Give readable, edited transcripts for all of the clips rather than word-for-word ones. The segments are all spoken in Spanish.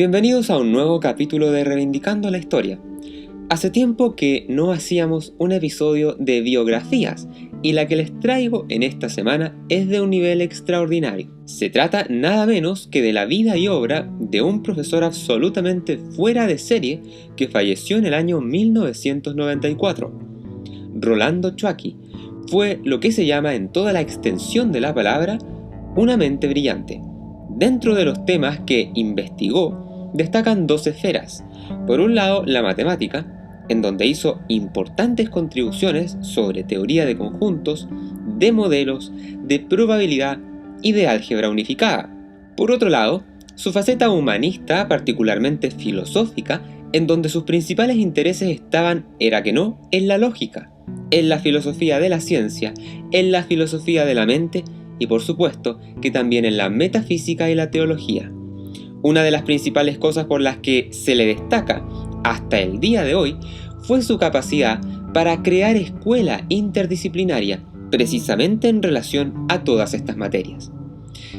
Bienvenidos a un nuevo capítulo de Reivindicando la Historia. Hace tiempo que no hacíamos un episodio de biografías y la que les traigo en esta semana es de un nivel extraordinario. Se trata nada menos que de la vida y obra de un profesor absolutamente fuera de serie que falleció en el año 1994. Rolando Chucky fue lo que se llama en toda la extensión de la palabra una mente brillante. Dentro de los temas que investigó, destacan dos esferas. Por un lado, la matemática, en donde hizo importantes contribuciones sobre teoría de conjuntos, de modelos, de probabilidad y de álgebra unificada. Por otro lado, su faceta humanista, particularmente filosófica, en donde sus principales intereses estaban, era que no, en la lógica, en la filosofía de la ciencia, en la filosofía de la mente y por supuesto que también en la metafísica y la teología. Una de las principales cosas por las que se le destaca hasta el día de hoy fue su capacidad para crear escuela interdisciplinaria, precisamente en relación a todas estas materias.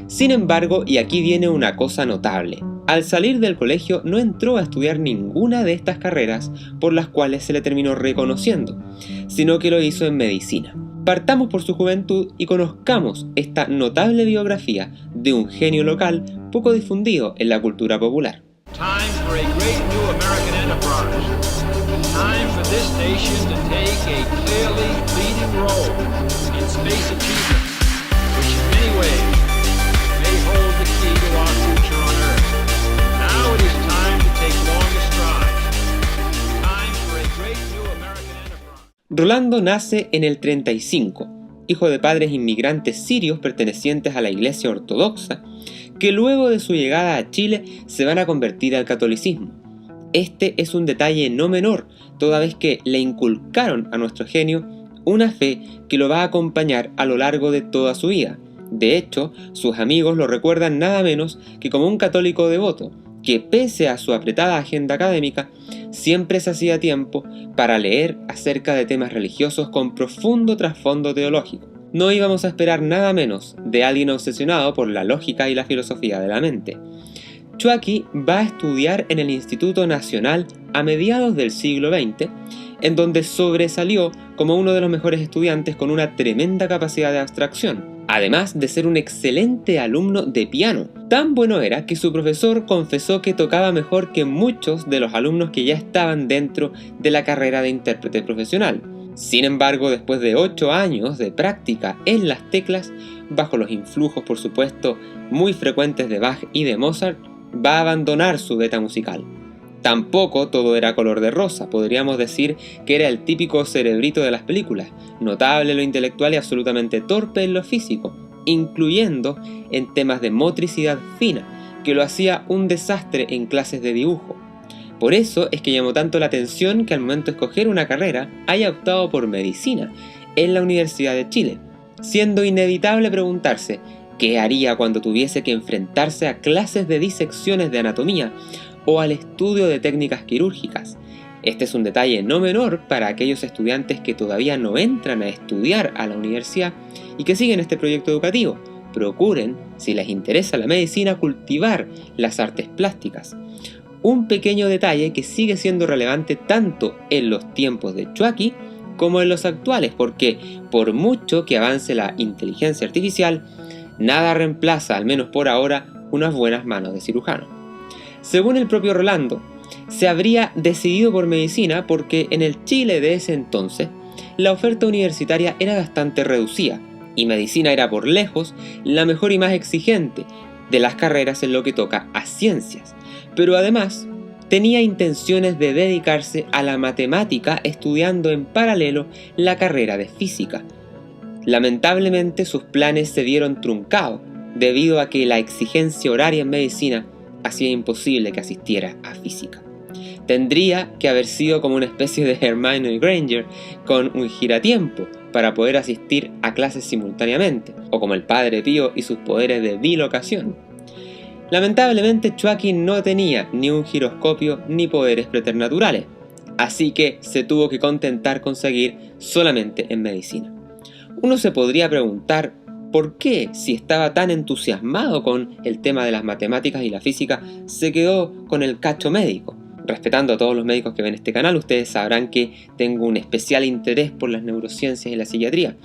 Sin embargo, y aquí viene una cosa notable, al salir del colegio no entró a estudiar ninguna de estas carreras por las cuales se le terminó reconociendo, sino que lo hizo en medicina. Partamos por su juventud y conozcamos esta notable biografía de un genio local poco difundido en la cultura popular. Time for a great new American enterprise. Time for this nation to take a clearly leading role in space achievement, which in many ways may hold the key to our future on Earth. Now it is time to take longer strides. Time for a great new American enterprise. Rolando nace en el 35, hijo de padres inmigrantes sirios pertenecientes a la Iglesia Ortodoxa, que luego de su llegada a Chile se van a convertir al catolicismo. Este es un detalle no menor, toda vez que le inculcaron a nuestro genio una fe que lo va a acompañar a lo largo de toda su vida. De hecho, sus amigos lo recuerdan nada menos que como un católico devoto, que pese a su apretada agenda académica, siempre se hacía tiempo para leer acerca de temas religiosos con profundo trasfondo teológico. No íbamos a esperar nada menos de alguien obsesionado por la lógica y la filosofía de la mente. Chucky va a estudiar en el Instituto Nacional a mediados del siglo XX, en donde sobresalió como uno de los mejores estudiantes con una tremenda capacidad de abstracción, además de ser un excelente alumno de piano. Tan bueno era que su profesor confesó que tocaba mejor que muchos de los alumnos que ya estaban dentro de la carrera de intérprete profesional. Sin embargo, después de 8 años de práctica en las teclas, bajo los influjos por supuesto muy frecuentes de Bach y de Mozart, va a abandonar su beta musical. Tampoco todo era color de rosa, podríamos decir que era el típico cerebrito de las películas, notable en lo intelectual y absolutamente torpe en lo físico, incluyendo en temas de motricidad fina, que lo hacía un desastre en clases de dibujo. Por eso es que llamó tanto la atención que al momento de escoger una carrera haya optado por medicina en la Universidad de Chile, siendo inevitable preguntarse qué haría cuando tuviese que enfrentarse a clases de disecciones de anatomía o al estudio de técnicas quirúrgicas. Este es un detalle no menor para aquellos estudiantes que todavía no entran a estudiar a la universidad y que siguen este proyecto educativo. Procuren, si les interesa la medicina, cultivar las artes plásticas. Un pequeño detalle que sigue siendo relevante tanto en los tiempos de Chucky como en los actuales, porque por mucho que avance la inteligencia artificial, nada reemplaza, al menos por ahora, unas buenas manos de cirujano. Según el propio Rolando, se habría decidido por medicina porque en el Chile de ese entonces la oferta universitaria era bastante reducida y medicina era por lejos la mejor y más exigente de las carreras en lo que toca a ciencias. Pero además tenía intenciones de dedicarse a la matemática estudiando en paralelo la carrera de física. Lamentablemente sus planes se vieron truncados debido a que la exigencia horaria en medicina hacía imposible que asistiera a física. Tendría que haber sido como una especie de Hermione Granger con un giratiempo para poder asistir a clases simultáneamente, o como el Padre Pío y sus poderes de bilocación. Lamentablemente Chucky no tenía ni un giroscopio ni poderes preternaturales, así que se tuvo que contentar con seguir solamente en medicina. Uno se podría preguntar ¿Por qué, si estaba tan entusiasmado con el tema de las matemáticas y la física, se quedó con el cacho médico? Respetando a todos los médicos que ven este canal, ustedes sabrán que tengo un especial interés por las neurociencias y la psiquiatría.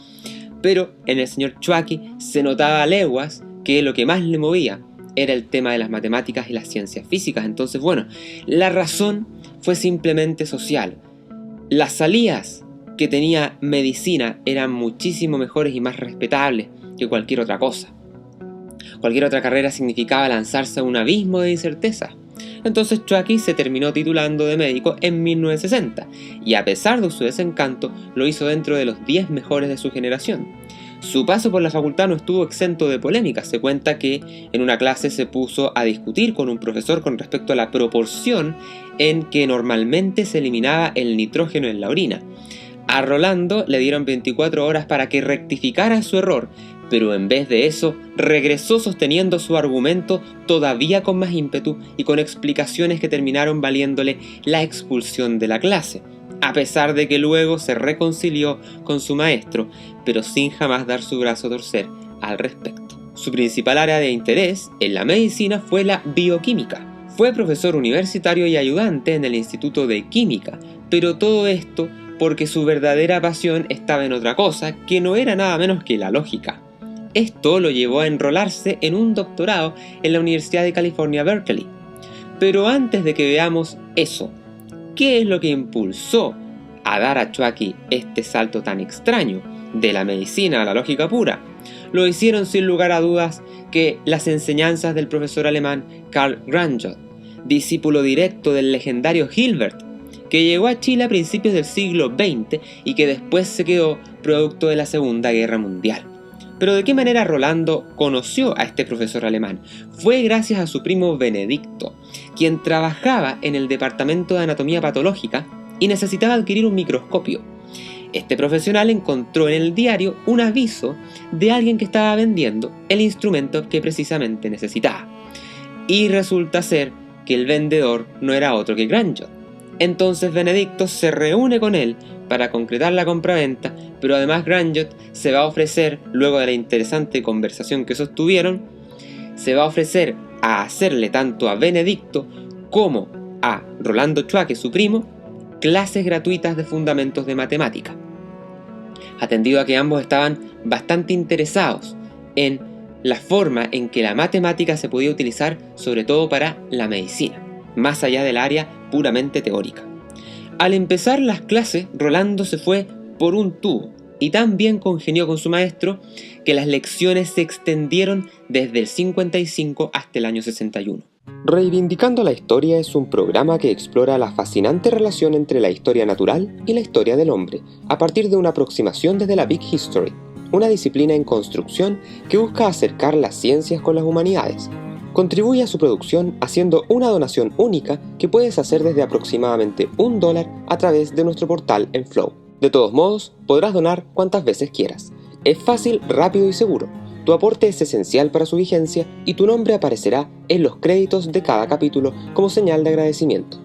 Pero en el señor Chucky se notaba a leguas que lo que más le movía era el tema de las matemáticas y las ciencias físicas. Entonces, bueno, la razón fue simplemente social. Las salidas que tenía medicina eran muchísimo mejores y más respetables que cualquier otra cosa. Cualquier otra carrera significaba lanzarse a un abismo de incerteza. Entonces Chucky se terminó titulando de médico en 1960 y a pesar de su desencanto lo hizo dentro de los 10 mejores de su generación. Su paso por la facultad no estuvo exento de polémicas. Se cuenta que en una clase se puso a discutir con un profesor con respecto a la proporción en que normalmente se eliminaba el nitrógeno en la orina. A Rolando le dieron 24 horas para que rectificara su error, pero en vez de eso regresó sosteniendo su argumento todavía con más ímpetu y con explicaciones que terminaron valiéndole la expulsión de la clase, a pesar de que luego se reconcilió con su maestro, pero sin jamás dar su brazo a torcer al respecto. Su principal área de interés en la medicina fue la bioquímica. Fue profesor universitario y ayudante en el Instituto de Química, pero todo esto porque su verdadera pasión estaba en otra cosa que no era nada menos que la lógica. Esto lo llevó a enrolarse en un doctorado en la Universidad de California, Berkeley. Pero antes de que veamos eso, ¿qué es lo que impulsó a dar a Chucky este salto tan extraño de la medicina a la lógica pura? Lo hicieron sin lugar a dudas que las enseñanzas del profesor alemán Karl Grandjot, discípulo directo del legendario Hilbert, que llegó a Chile a principios del siglo XX y que después se quedó producto de la Segunda Guerra Mundial. Pero ¿de qué manera Rolando conoció a este profesor alemán? Fue gracias a su primo Benedicto, quien trabajaba en el departamento de anatomía patológica y necesitaba adquirir un microscopio. Este profesional encontró en el diario un aviso de alguien que estaba vendiendo el instrumento que precisamente necesitaba. Y resulta ser que el vendedor no era otro que Grandjot. Entonces Benedicto se reúne con él para concretar la compraventa, pero además Grandjot se va a ofrecer, luego de la interesante conversación que sostuvieron, se va a ofrecer a hacerle tanto a Benedicto como a Rolando Chucky, su primo, clases gratuitas de fundamentos de matemática. Atendido a que ambos estaban bastante interesados en la forma en que la matemática se podía utilizar sobre todo para la medicina, más allá del área puramente teórica. Al empezar las clases, Rolando se fue por un tubo y tan bien congenió con su maestro que las lecciones se extendieron desde el 55 hasta el año 61. Reivindicando la Historia es un programa que explora la fascinante relación entre la historia natural y la historia del hombre, a partir de una aproximación desde la Big History, una disciplina en construcción que busca acercar las ciencias con las humanidades. Contribuye a su producción haciendo una donación única que puedes hacer desde aproximadamente $1 a través de nuestro portal en Flow. De todos modos, podrás donar cuantas veces quieras. Es fácil, rápido y seguro. Tu aporte es esencial para su vigencia y tu nombre aparecerá en los créditos de cada capítulo como señal de agradecimiento.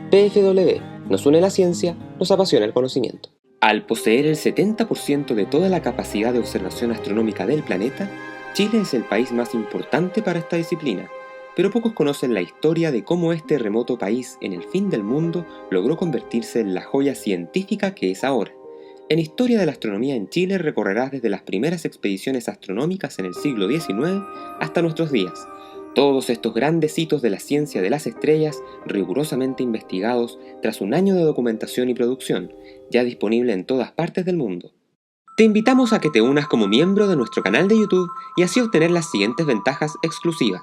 PFW, nos une la ciencia, nos apasiona el conocimiento. Al poseer el 70% de toda la capacidad de observación astronómica del planeta, Chile es el país más importante para esta disciplina, pero pocos conocen la historia de cómo este remoto país en el fin del mundo logró convertirse en la joya científica que es ahora. En Historia de la Astronomía en Chile recorrerás desde las primeras expediciones astronómicas en el siglo XIX hasta nuestros días. Todos estos grandes hitos de la ciencia de las estrellas rigurosamente investigados tras un año de documentación y producción, ya disponible en todas partes del mundo. Te invitamos a que te unas como miembro de nuestro canal de YouTube y así obtener las siguientes ventajas exclusivas.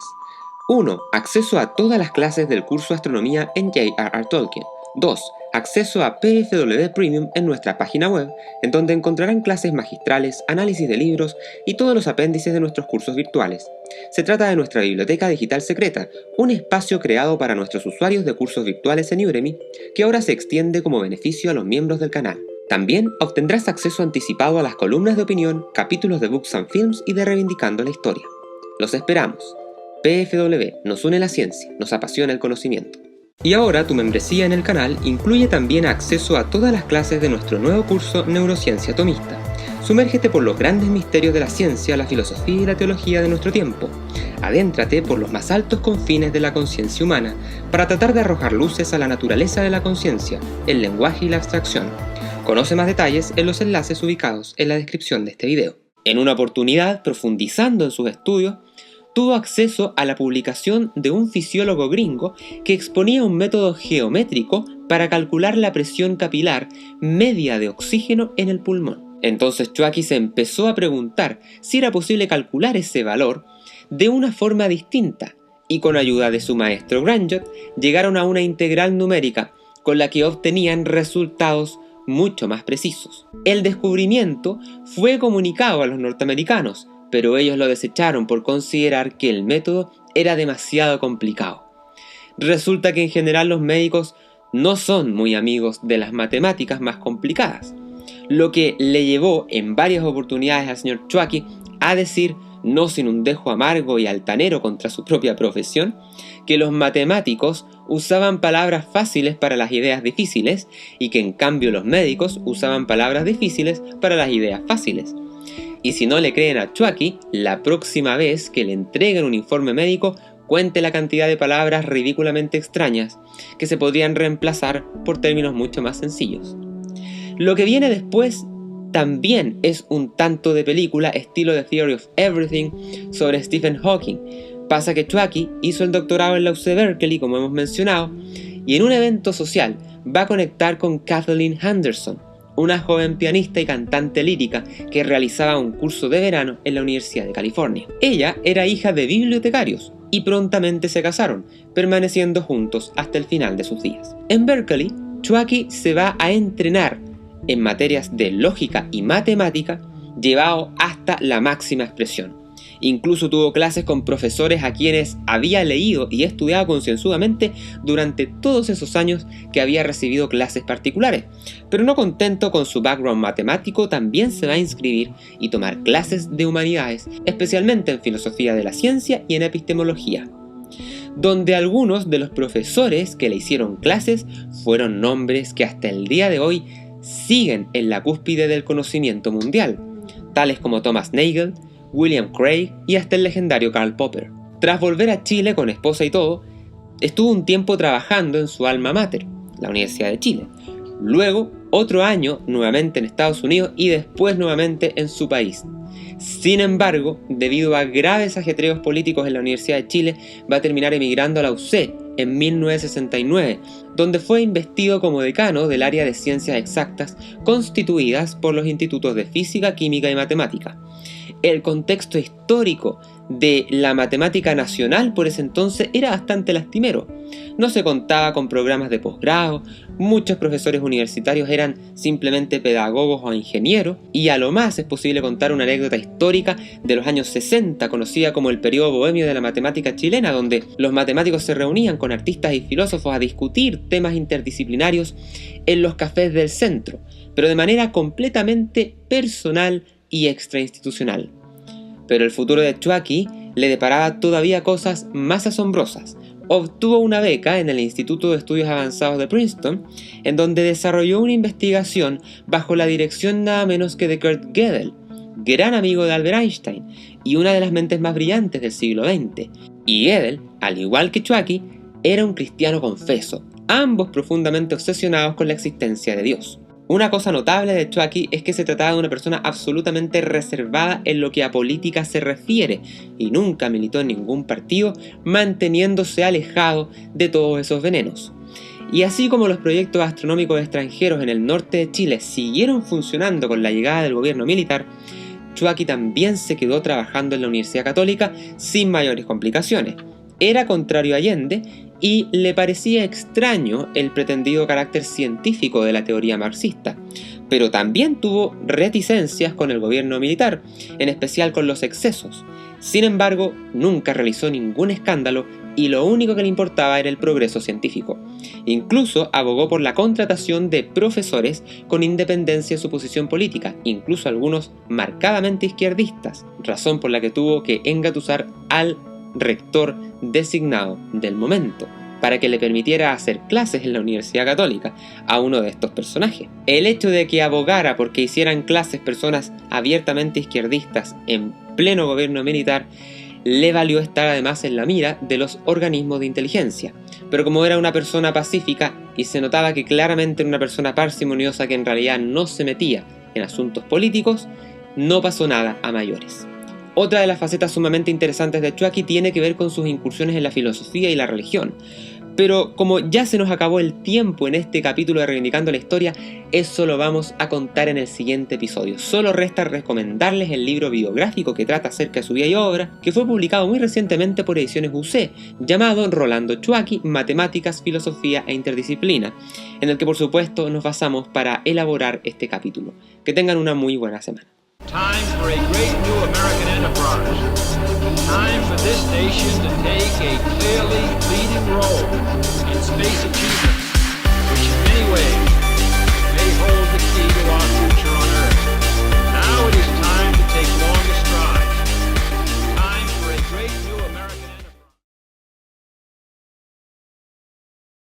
1. Acceso a todas las clases del curso Astronomía en J.R.R. Tolkien. 2. Acceso a PFW Premium en nuestra página web, en donde encontrarán clases magistrales, análisis de libros y todos los apéndices de nuestros cursos virtuales. Se trata de nuestra biblioteca digital secreta, un espacio creado para nuestros usuarios de cursos virtuales en Udemy, que ahora se extiende como beneficio a los miembros del canal. También obtendrás acceso anticipado a las columnas de opinión, capítulos de Books and Films y de Reivindicando la Historia. Los esperamos. PFW, nos une la ciencia, nos apasiona el conocimiento. Y ahora tu membresía en el canal incluye también acceso a todas las clases de nuestro nuevo curso Neurociencia Atomista. Sumérgete por los grandes misterios de la ciencia, la filosofía y la teología de nuestro tiempo. Adéntrate por los más altos confines de la conciencia humana para tratar de arrojar luces a la naturaleza de la conciencia, el lenguaje y la abstracción. Conoce más detalles en los enlaces ubicados en la descripción de este video. En una oportunidad, profundizando en sus estudios, tuvo acceso a la publicación de un fisiólogo gringo que exponía un método geométrico para calcular la presión capilar media de oxígeno en el pulmón. Entonces Chouaki se empezó a preguntar si era posible calcular ese valor de una forma distinta, y con ayuda de su maestro Grandjot llegaron a una integral numérica con la que obtenían resultados mucho más precisos. El descubrimiento fue comunicado a los norteamericanos, pero ellos lo desecharon por considerar que el método era demasiado complicado. Resulta que en general los médicos no son muy amigos de las matemáticas más complicadas, lo que le llevó en varias oportunidades al señor Chouaki a decir, no sin un dejo amargo y altanero contra su propia profesión, que los matemáticos usaban palabras fáciles para las ideas difíciles y que en cambio los médicos usaban palabras difíciles para las ideas fáciles. Y si no le creen a Chouaki, la próxima vez que le entreguen un informe médico, cuente la cantidad de palabras ridículamente extrañas que se podrían reemplazar por términos mucho más sencillos. Lo que viene después también es un tanto de película estilo The Theory of Everything sobre Stephen Hawking. Pasa que Chouaki hizo el doctorado en la UC Berkeley, como hemos mencionado, y en un evento social va a conectar con Kathleen Henderson, una joven pianista y cantante lírica que realizaba un curso de verano en la Universidad de California. Ella era hija de bibliotecarios y prontamente se casaron, permaneciendo juntos hasta el final de sus días. En Berkeley, Chouaki se va a entrenar en materias de lógica y matemática, llevado hasta la máxima expresión. Incluso tuvo clases con profesores a quienes había leído y estudiado concienzudamente durante todos esos años que había recibido clases particulares. Pero no contento con su background matemático, también se va a inscribir y tomar clases de humanidades, especialmente en filosofía de la ciencia y en epistemología, donde algunos de los profesores que le hicieron clases fueron nombres que hasta el día de hoy siguen en la cúspide del conocimiento mundial, tales como Thomas Nagel, William Craig y hasta el legendario Karl Popper. Tras volver a Chile con esposa y todo, estuvo un tiempo trabajando en su alma mater, la Universidad de Chile. Luego, otro año nuevamente en Estados Unidos y después nuevamente en su país. Sin embargo, debido a graves ajetreos políticos en la Universidad de Chile, va a terminar emigrando a la UC en 1969, donde fue investido como decano del área de ciencias exactas constituidas por los institutos de física, química y matemática. El contexto histórico de la matemática nacional por ese entonces era bastante lastimero. No se contaba con programas de posgrado, muchos profesores universitarios eran simplemente pedagogos o ingenieros, y a lo más es posible contar una anécdota histórica de los años 60, conocida como el periodo bohemio de la matemática chilena, donde los matemáticos se reunían con artistas y filósofos a discutir temas interdisciplinarios en los cafés del centro, pero de manera completamente personal y extrainstitucional. Pero el futuro de Chouaki le deparaba todavía cosas más asombrosas. Obtuvo una beca en el Instituto de Estudios Avanzados de Princeton, en donde desarrolló una investigación bajo la dirección nada menos que de Kurt Gödel, gran amigo de Albert Einstein y una de las mentes más brillantes del siglo XX. Y Gödel, al igual que Chouaki, era un cristiano confeso, ambos profundamente obsesionados con la existencia de Dios. Una cosa notable de Chouaki es que se trataba de una persona absolutamente reservada en lo que a política se refiere y nunca militó en ningún partido, manteniéndose alejado de todos esos venenos. Y así como los proyectos astronómicos extranjeros en el norte de Chile siguieron funcionando con la llegada del gobierno militar, Chouaki también se quedó trabajando en la Universidad Católica sin mayores complicaciones. Era contrario a Allende y le parecía extraño el pretendido carácter científico de la teoría marxista, pero también tuvo reticencias con el gobierno militar, en especial con los excesos. Sin embargo, nunca realizó ningún escándalo y lo único que le importaba era el progreso científico. Incluso abogó por la contratación de profesores con independencia de su posición política, incluso algunos marcadamente izquierdistas, razón por la que tuvo que engatusar al rector designado del momento, para que le permitiera hacer clases en la Universidad Católica a uno de estos personajes. El hecho de que abogara porque hicieran clases personas abiertamente izquierdistas en pleno gobierno militar le valió estar además en la mira de los organismos de inteligencia. Pero como era una persona pacífica y se notaba que claramente era una persona parsimoniosa que en realidad no se metía en asuntos políticos, no pasó nada a mayores. Otra de las facetas sumamente interesantes de Chucky tiene que ver con sus incursiones en la filosofía y la religión. Pero como ya se nos acabó el tiempo en este capítulo de Reivindicando la Historia, eso lo vamos a contar en el siguiente episodio. Solo resta recomendarles el libro biográfico que trata acerca de su vida y obra, que fue publicado muy recientemente por Ediciones UC, llamado Rolando Chucky, Matemáticas, Filosofía e Interdisciplina, en el que por supuesto nos basamos para elaborar este capítulo. Que tengan una muy buena semana. Time for a great new American enterprise. Time for this nation to take a clearly leading role